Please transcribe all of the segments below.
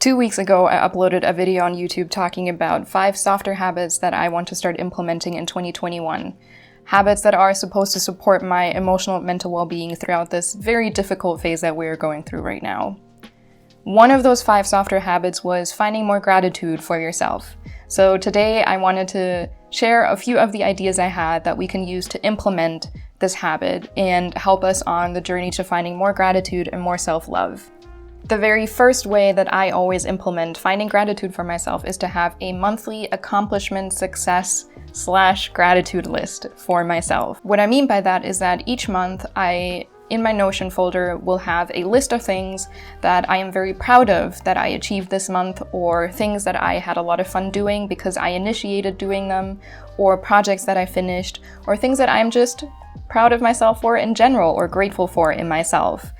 2 weeks ago, I uploaded a video on YouTube talking about 5 softer habits that I want to start implementing in 2021. Habits that are supposed to support my emotional and mental well-being throughout this very difficult phase that we're going through right now. One of those 5 softer habits was finding more gratitude for yourself. So today I wanted to share a few of the ideas I had that we can use to implement this habit and help us on the journey to finding more gratitude and more self-love. The very first way that I always implement finding gratitude for myself is to have a monthly accomplishment success / gratitude list for myself. What I mean by that is that each month in my Notion folder, will have a list of things that I am very proud of that I achieved this month, or things that I had a lot of fun doing because I initiated doing them, or projects that I finished, or things that I'm just proud of myself for in general or grateful for in myself.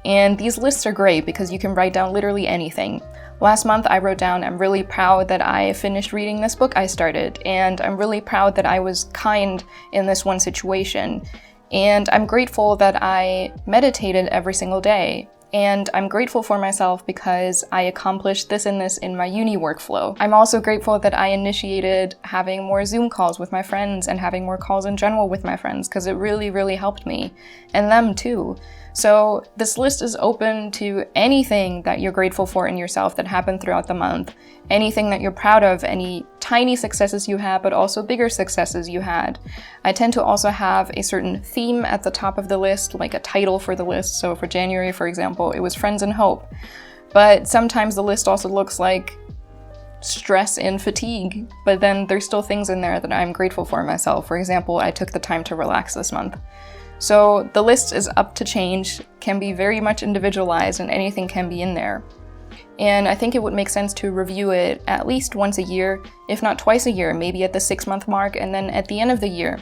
And these lists are great because you can write down literally anything. Last month I wrote down, I'm really proud that I finished reading this book I started, and I'm really proud that I was kind in this one situation. And I'm grateful that I meditated every single day. And I'm grateful for myself because I accomplished this and this in my uni workflow. I'm also grateful that I initiated having more Zoom calls with my friends and having more calls in general with my friends because it really, really helped me. And them too. So this list is open to anything that you're grateful for in yourself that happened throughout the month. Anything that you're proud of, any tiny successes you had, but also bigger successes you had. I tend to also have a certain theme at the top of the list, like a title for the list. So for January, for example, it was Friends and Hope. But sometimes the list also looks like stress and fatigue, but then there's still things in there that I'm grateful for myself. For example, I took the time to relax this month. So the list is up to change, can be very much individualized, and anything can be in there. And I think it would make sense to review it at least once a year, if not twice a year, maybe at the 6-month mark and then at the end of the year.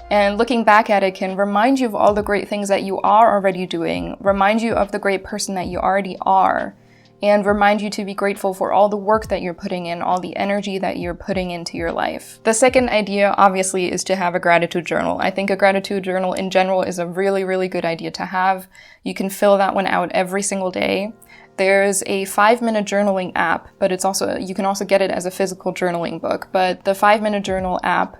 And looking back at it can remind you of all the great things that you are already doing, remind you of the great person that you already are, and remind you to be grateful for all the work that you're putting in, all the energy that you're putting into your life. The second idea, obviously, is to have a gratitude journal. I think a gratitude journal in general is a really, really good idea to have. You can fill that one out every single day. There's a 5-minute journaling app, but you can also get it as a physical journaling book. But the 5-minute journal app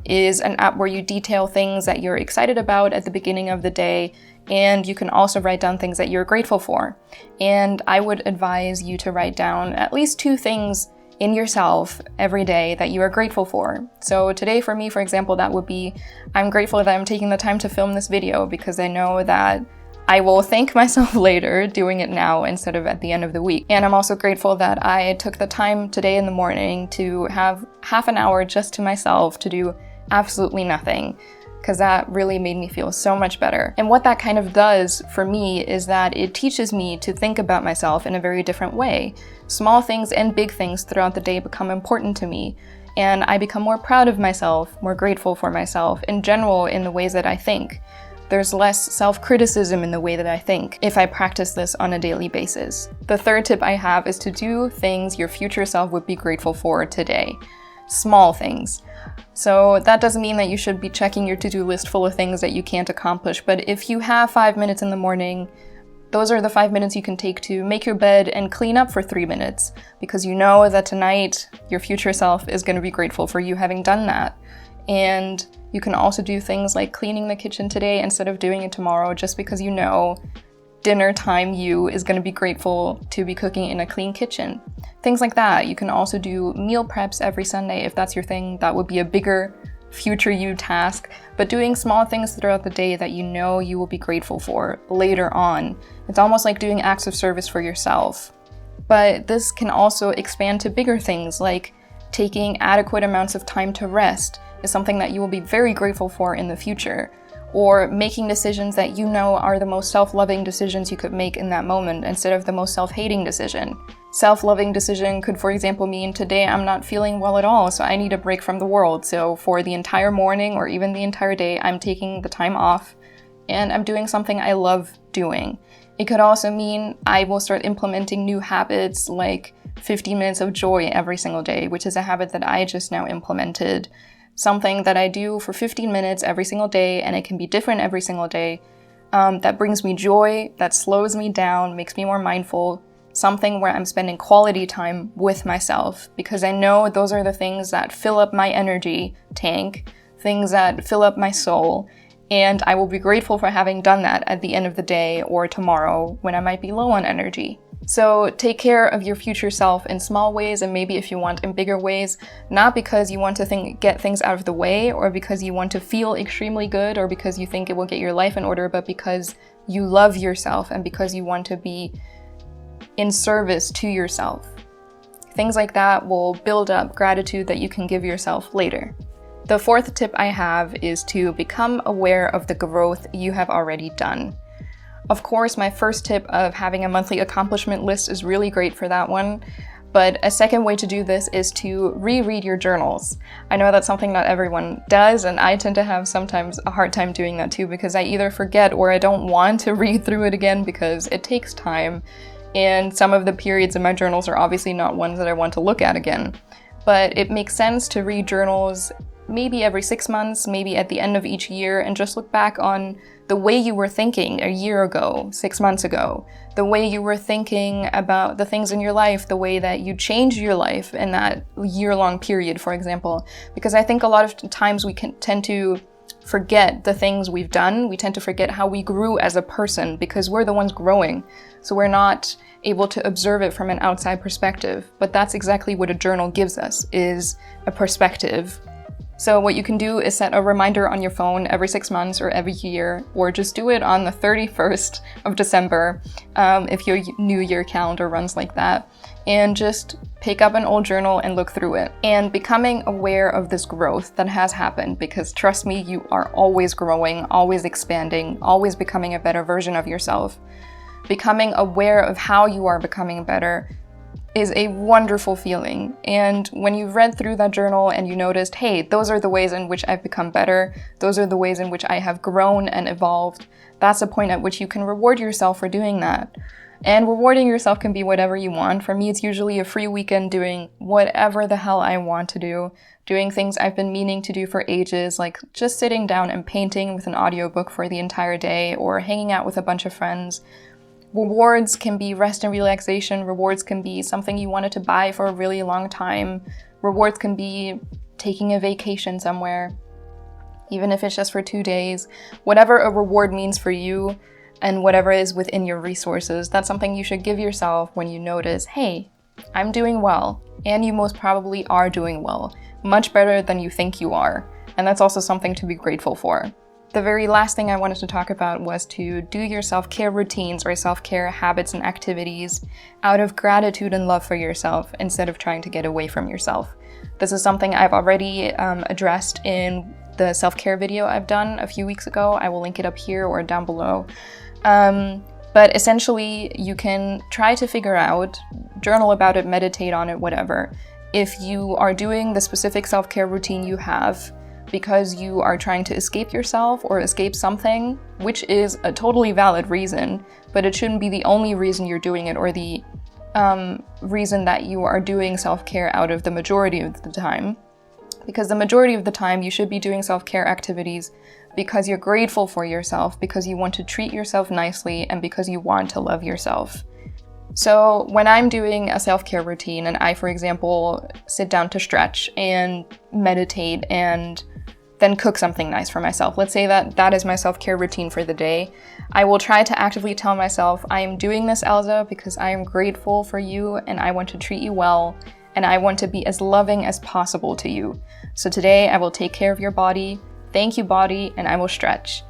is an app where you detail things that you're excited about at the beginning of the day, and you can also write down things that you're grateful for. And I would advise you to write down at least 2 things in yourself every day that you are grateful for. So today for me, for example, that would be, I'm grateful that I'm taking the time to film this video because I know that I will thank myself later doing it now instead of at the end of the week. And I'm also grateful that I took the time today in the morning to have half an hour just to myself to do absolutely nothing, because that really made me feel so much better. And what that kind of does for me is that it teaches me to think about myself in a very different way. Small things and big things throughout the day become important to me, and I become more proud of myself, more grateful for myself in general in the ways that I think. There's less self-criticism in the way that I think if I practice this on a daily basis. The third tip I have is to do things your future self would be grateful for today. Small things. So that doesn't mean that you should be checking your to-do list full of things that you can't accomplish, but if you have 5 minutes in the morning, those are the 5 minutes you can take to make your bed and clean up for 3 minutes, because you know that tonight your future self is going to be grateful for you having done that. And you can also do things like cleaning the kitchen today instead of doing it tomorrow, just because you know dinner time you is going to be grateful to be cooking in a clean kitchen. Things like that. You can also do meal preps every Sunday if that's your thing. That would be a bigger future you task, but doing small things throughout the day that you know you will be grateful for later on. It's almost like doing acts of service for yourself. But this can also expand to bigger things, like taking adequate amounts of time to rest is something that you will be very grateful for in the future, or making decisions that you know are the most self-loving decisions you could make in that moment instead of the most self-hating decision. Self-loving decision could, for example, mean today I'm not feeling well at all, so I need a break from the world. So for the entire morning or even the entire day, I'm taking the time off and I'm doing something I love doing. It could also mean I will start implementing new habits like 50 minutes of joy every single day, which is a habit that I just now implemented. Something that I do for 15 minutes every single day, and it can be different every single day, that brings me joy, that slows me down, makes me more mindful, something where I'm spending quality time with myself, because I know those are the things that fill up my energy tank, things that fill up my soul, and I will be grateful for having done that at the end of the day or tomorrow when I might be low on energy. So take care of your future self in small ways, and maybe if you want in bigger ways, not because you want to get things out of the way or because you want to feel extremely good or because you think it will get your life in order, but because you love yourself and because you want to be in service to yourself. Things like that will build up gratitude that you can give yourself later. The fourth tip I have is to become aware of the growth you have already done. Of course, my first tip of having a monthly accomplishment list is really great for that one, but a second way to do this is to reread your journals. I know that's something not everyone does, and I tend to have sometimes a hard time doing that too, because I either forget or I don't want to read through it again because it takes time, and some of the periods in my journals are obviously not ones that I want to look at again. But it makes sense to read journals maybe every 6 months, maybe at the end of each year, and just look back on the way you were thinking a year ago, 6 months ago, the way you were thinking about the things in your life, the way that you changed your life in that year-long period, for example. Because I think a lot of times we can tend to forget the things we've done. We tend to forget how we grew as a person because we're the ones growing. So we're not able to observe it from an outside perspective. But that's exactly what a journal gives us, is a perspective. So what you can do is set a reminder on your phone every 6 months or every year, or just do it on the 31st of December if your New Year calendar runs like that, and just pick up an old journal and look through it. And becoming aware of this growth that has happened, because trust me, you are always growing, always expanding, always becoming a better version of yourself. Becoming aware of how you are becoming better is a wonderful feeling. And when you've read through that journal and you noticed, hey, those are the ways in which I've become better, those are the ways in which I have grown and evolved, that's a point at which you can reward yourself for doing that. And rewarding yourself can be whatever you want. For me, it's usually a free weekend doing whatever the hell I want to do, doing things I've been meaning to do for ages, like just sitting down and painting with an audiobook for the entire day, or hanging out with a bunch of friends. Rewards can be rest and relaxation. Rewards can be something you wanted to buy for a really long time. Rewards can be taking a vacation somewhere, even if it's just for 2 days. Whatever a reward means for you and whatever is within your resources, that's something you should give yourself when you notice, hey, I'm doing well. And you most probably are doing well, much better than you think you are. And that's also something to be grateful for. The very last thing I wanted to talk about was to do your self-care routines or self-care habits and activities out of gratitude and love for yourself instead of trying to get away from yourself. This is something I've already addressed in the self-care video I've done a few weeks ago. I will link it up here or down below. But essentially, you can try to figure out, journal about it, meditate on it, whatever. If you are doing the specific self-care routine you have because you are trying to escape yourself or escape something, which is a totally valid reason, but it shouldn't be the only reason you're doing it or the reason that you are doing self-care out of the majority of the time. Because the majority of the time you should be doing self-care activities because you're grateful for yourself, because you want to treat yourself nicely, and because you want to love yourself. So when I'm doing a self-care routine and I, for example, sit down to stretch and meditate and then cook something nice for myself, let's say that that is my self-care routine for the day, I will try to actively tell myself, I am doing this, Elsa, because I am grateful for you and I want to treat you well and I want to be as loving as possible to you. So today I will take care of your body. Thank you, body, and I will stretch.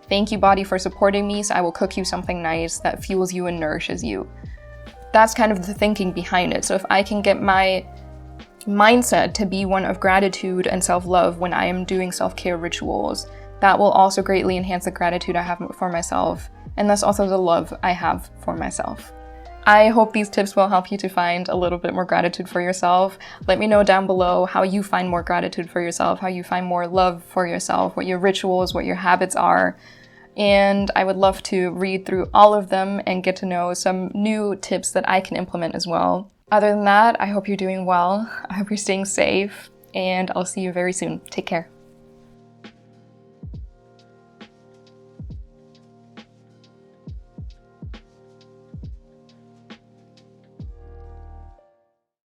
Thank you, body, for supporting me, so I will cook you something nice that fuels you and nourishes you. That's kind of the thinking behind it. So if I can get my mindset to be one of gratitude and self-love when I am doing self-care rituals, that will also greatly enhance the gratitude I have for myself, and thus also the love I have for myself. I hope these tips will help you to find a little bit more gratitude for yourself. Let me know down below how you find more gratitude for yourself, how you find more love for yourself, what your rituals, what your habits are. And I would love to read through all of them and get to know some new tips that I can implement as well. Other than that, I hope you're doing well. I hope you're staying safe, and I'll see you very soon. Take care.